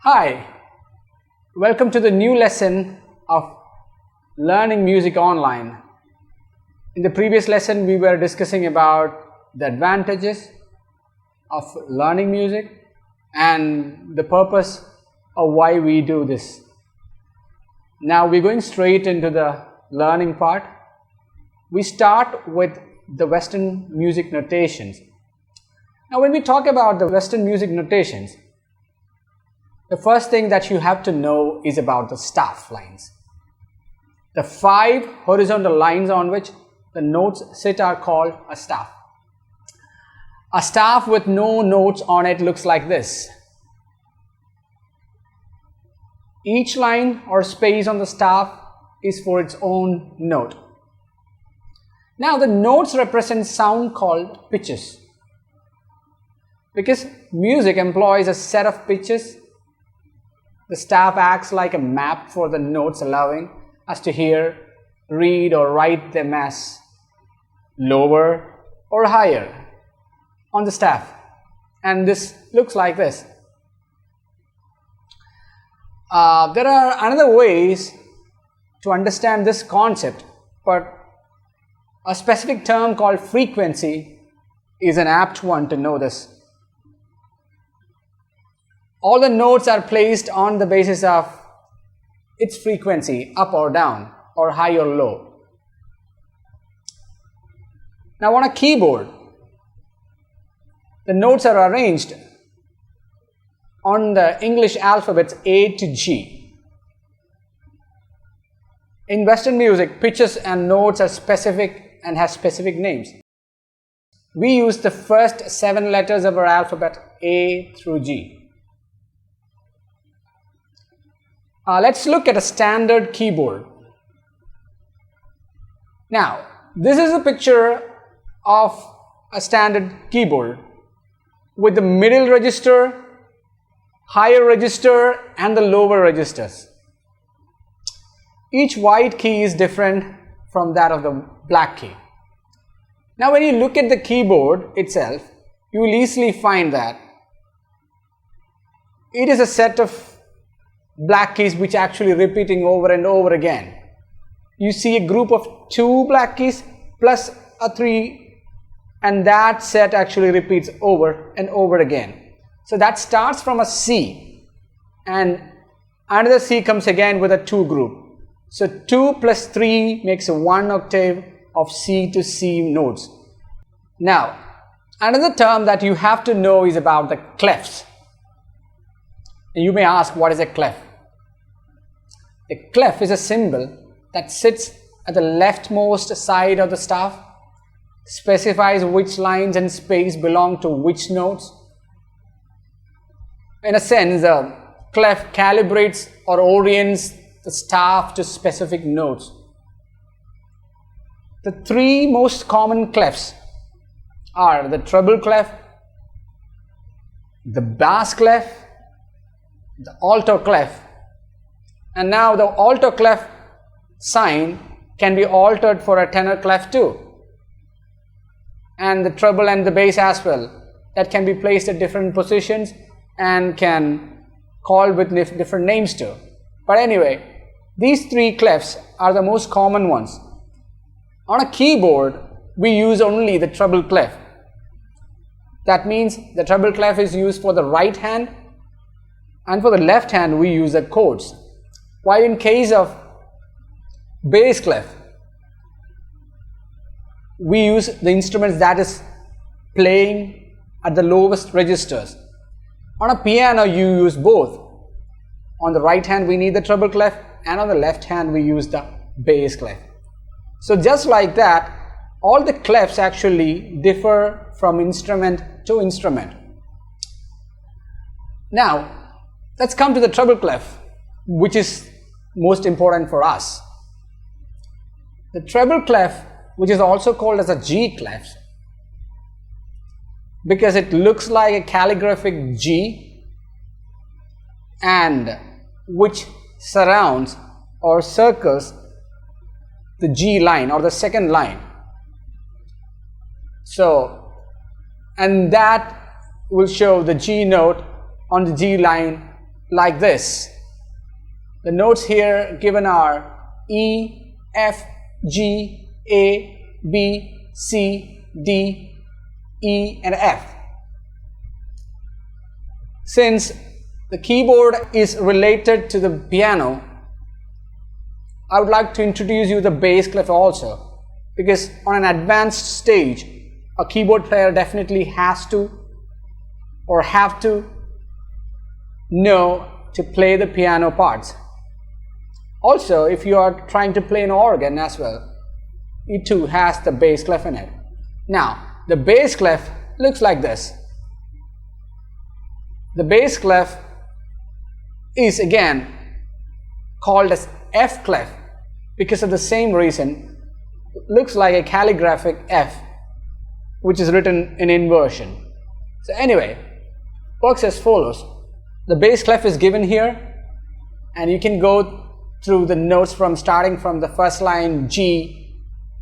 Hi, welcome to the new lesson of learning music online. In the previous lesson, we were discussing about the advantages of learning music and the purpose of why we do this. Now we're going straight into the learning part. We start with the Western music notations. Now when we talk about the Western music notations, the first thing that you have to know is about the staff lines. The 5 horizontal lines on which the notes sit are called a staff. A staff with no notes on it looks like this. Each line or space on the staff is for its own note. Now the notes represent sound called pitches. Because music employs a set of pitches, the staff acts like a map for the notes, allowing us to hear, read or write them as lower or higher on the staff. And this looks like this. There are other ways to understand this concept, but a specific term called frequency is an apt one to know this. All the notes are placed on the basis of its frequency, up or down, or high or low. Now on a keyboard, the notes are arranged on the English alphabets A to G. In Western music, pitches and notes are specific and have specific names. We use the first 7 letters of our alphabet A through G. Let's look at a standard keyboard. Now, this is a picture of a standard keyboard with the middle register, higher register and the lower registers. Each white key is different from that of the black key. Now, when you look at the keyboard itself, you will easily find that it is a set of black keys which actually repeating over and over again. You see a group of 2 black keys plus a 3, and that set actually repeats over and over again. So that starts from a C and another C comes again with a 2 group. So 2 plus 3 makes a 1 octave of C to C notes. Now another term that you have to know is about the clefs. You may ask, what is a clef? A clef is a symbol that sits at the leftmost side of the staff, specifies which lines and space belong to which notes. In a sense, a clef calibrates or orients the staff to specific notes. The 3 most common clefs are the treble clef, the bass clef, the alto clef, and now the alto clef sign can be altered for a tenor clef too, and the treble and the bass as well, that can be placed at different positions and can call with different names too. But anyway, these 3 clefs are the most common ones. On a keyboard we use only the treble clef. That means the treble clef is used for the right hand, and for the left hand we use the chords. While in case of bass clef, we use the instruments that is playing at the lowest registers. On a piano you use both. On the right hand we need the treble clef, and on the left hand we use the bass clef. So just like that, all the clefs actually differ from instrument to instrument. Now let's come to the treble clef, which is most important for us. The treble clef, which is also called as a G clef, because it looks like a calligraphic G and which surrounds or circles the G line or the second line. So, and that will show the G note on the G line like this. The notes here given are E, F, G, A, B, C, D, E and F. Since the keyboard is related to the piano, I would like to introduce you the bass clef also, because on an advanced stage, a keyboard player definitely has to or have to know to play the piano parts. Also, if you are trying to play an organ as well, it too has the bass clef in it. Now, the bass clef looks like this. The bass clef is again called as F clef because of the same reason. It looks like a calligraphic F, which is written in inversion. So anyway, works as follows. The bass clef is given here, and you can go through the notes from starting from the first line G,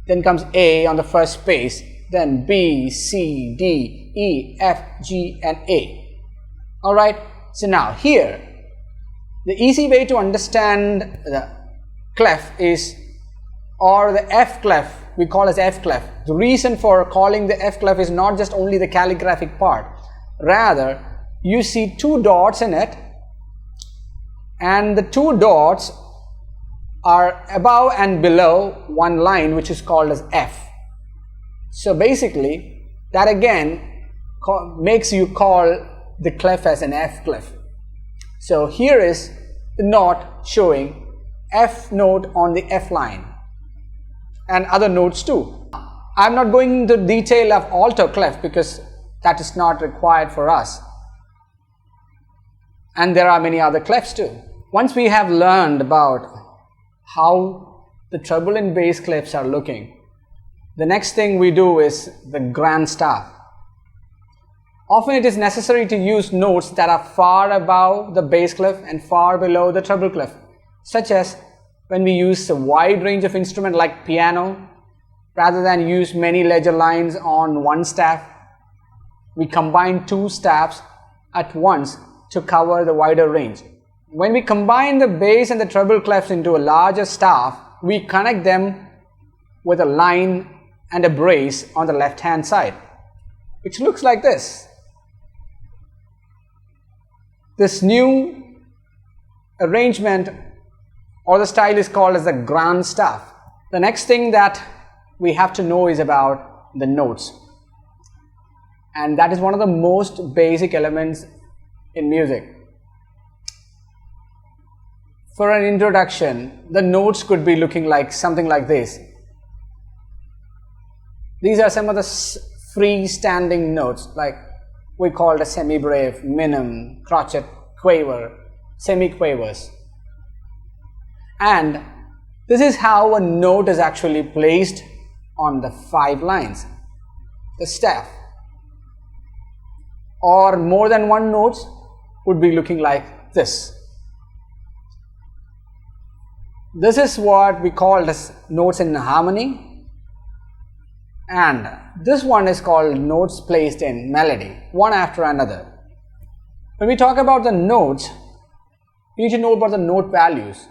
then comes A on the first space, then B, C, D, E, F, G and A. Alright, so now here, the easy way to understand the clef is, or the F clef, we call as F clef. The reason for calling the F clef is not just only the calligraphic part, rather you see two dots in it, and the two dots are above and below one line which is called as F. So basically that again makes you call the clef as an F clef. So here is the note showing F note on the F line and other notes too. I'm not going into detail of alto clef because that is not required for us, and there are many other clefs too. Once we have learned about how the treble and bass clefs are looking, the next thing we do is the grand staff. Often it is necessary to use notes that are far above the bass clef and far below the treble clef, such as when we use a wide range of instrument like piano, rather than use many ledger lines on one staff, we combine two staffs at once to cover the wider range. When we combine the bass and the treble clefs into a larger staff, we connect them with a line and a brace on the left hand side, which looks like this. This new arrangement or the style is called as the grand staff. The next thing that we have to know is about the notes, and that is one of the most basic elements in music. For an introduction, the notes could be looking like something like this. These are some of the freestanding notes, like we call the semi-breve, minim, crotchet, quaver, semi-quavers. And this is how a note is actually placed on the 5 lines, the staff. Or more than one note would be looking like this. This is what we call as notes in harmony, and this one is called notes placed in melody, one after another. When we talk about the notes, you need to know about the note values.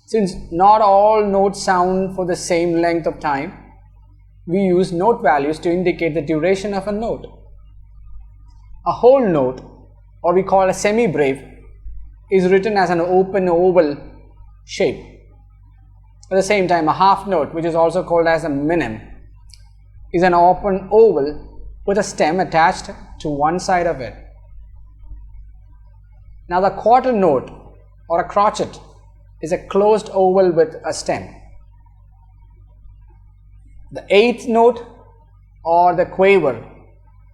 Since not all notes sound for the same length of time, we use note values to indicate the duration of a note. A whole note, or we call a semi-breve, is written as an open oval shape. At the same time, a half note, which is also called as a minim, is an open oval with a stem attached to one side of it. Now the quarter note or a crotchet is a closed oval with a stem. The eighth note or the quaver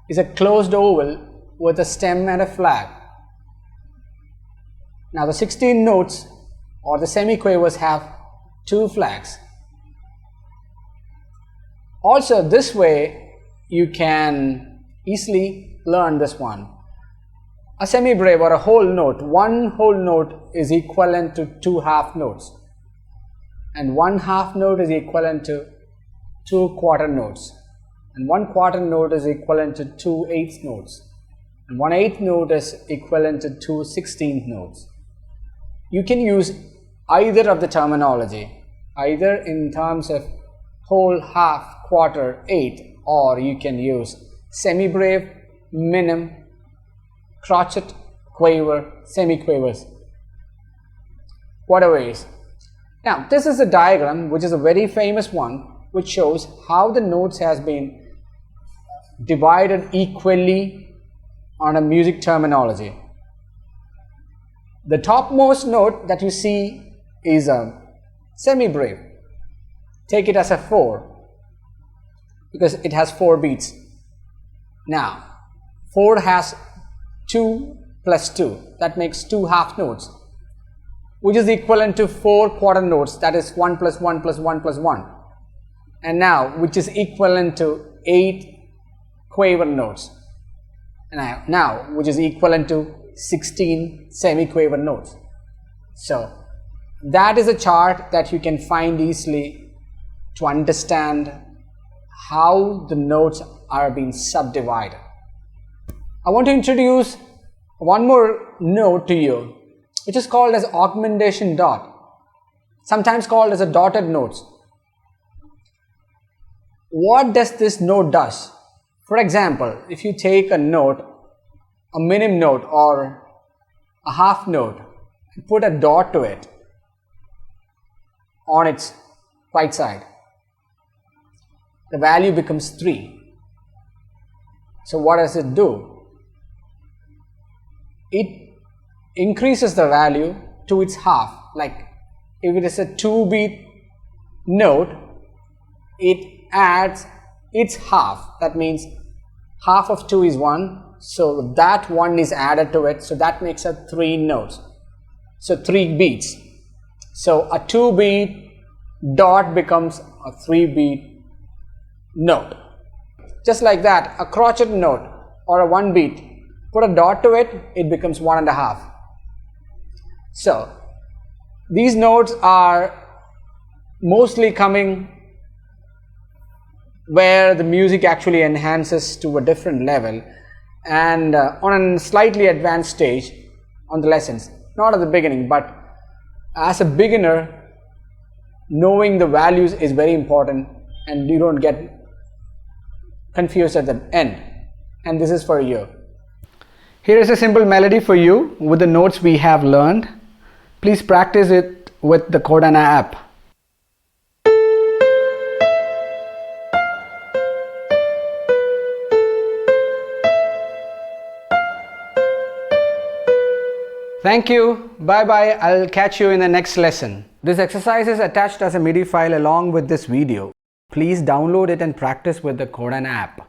is a closed oval with a stem and a flag. Now the 16 notes or the semi-quavers have 2 flags. Also, this way you can easily learn this one. A semi-breve or a whole note, one whole note is equivalent to 2 half notes, and 1 half note is equivalent to 2 quarter notes, and 1 quarter note is equivalent to 2 eighth notes. and 1/8 note is equivalent to 2 16th notes. You can use either of the terminology, either in terms of whole, half, quarter, eighth, or you can use semi-breve, minim, crotchet, quaver, semi-quavers, whatever it is. Now, this is a diagram which is a very famous one, which shows how the notes has been divided equally on a music terminology. The topmost note that you see is a semi-breve. Take it as a 4 because it has 4 beats. Now, 4 has 2 plus 2, that makes 2 half notes, which is equivalent to 4 quarter notes, that is 1 plus 1 plus 1 plus 1, and now which is equivalent to 8 quaver notes, and now which is equivalent to 16 semi-quaver notes. So that is a chart that you can find easily to understand how the notes are being subdivided. I want to introduce one more note to you, which is called as augmentation dot, sometimes called as a dotted notes. What does this note does? For example, if you take a note, a minim note or a half note, and put a dot to it on its right side, the value becomes 3. So what does it do? It increases the value to its half. Like if it is a 2-beat note, it adds its half. That means half of 2 is 1, so that 1 is added to it, so that makes a 3 notes, so 3 beats. So a 2-beat dot becomes a 3-beat note. Just like that, a crotchet note or a 1 beat, put a dot to it, it becomes 1.5. So these notes are mostly coming where the music actually enhances to a different level, and on a slightly advanced stage on the lessons, not at the beginning, but as a beginner, knowing the values is very important and you don't get confused at the end. And this is for you. Here is a simple melody for you with the notes we have learned. Please practice it with the Codana app. Thank you. Bye bye. I'll catch you in the next lesson. This exercise is attached as a MIDI file along with this video. Please download it and practice with the Codana app.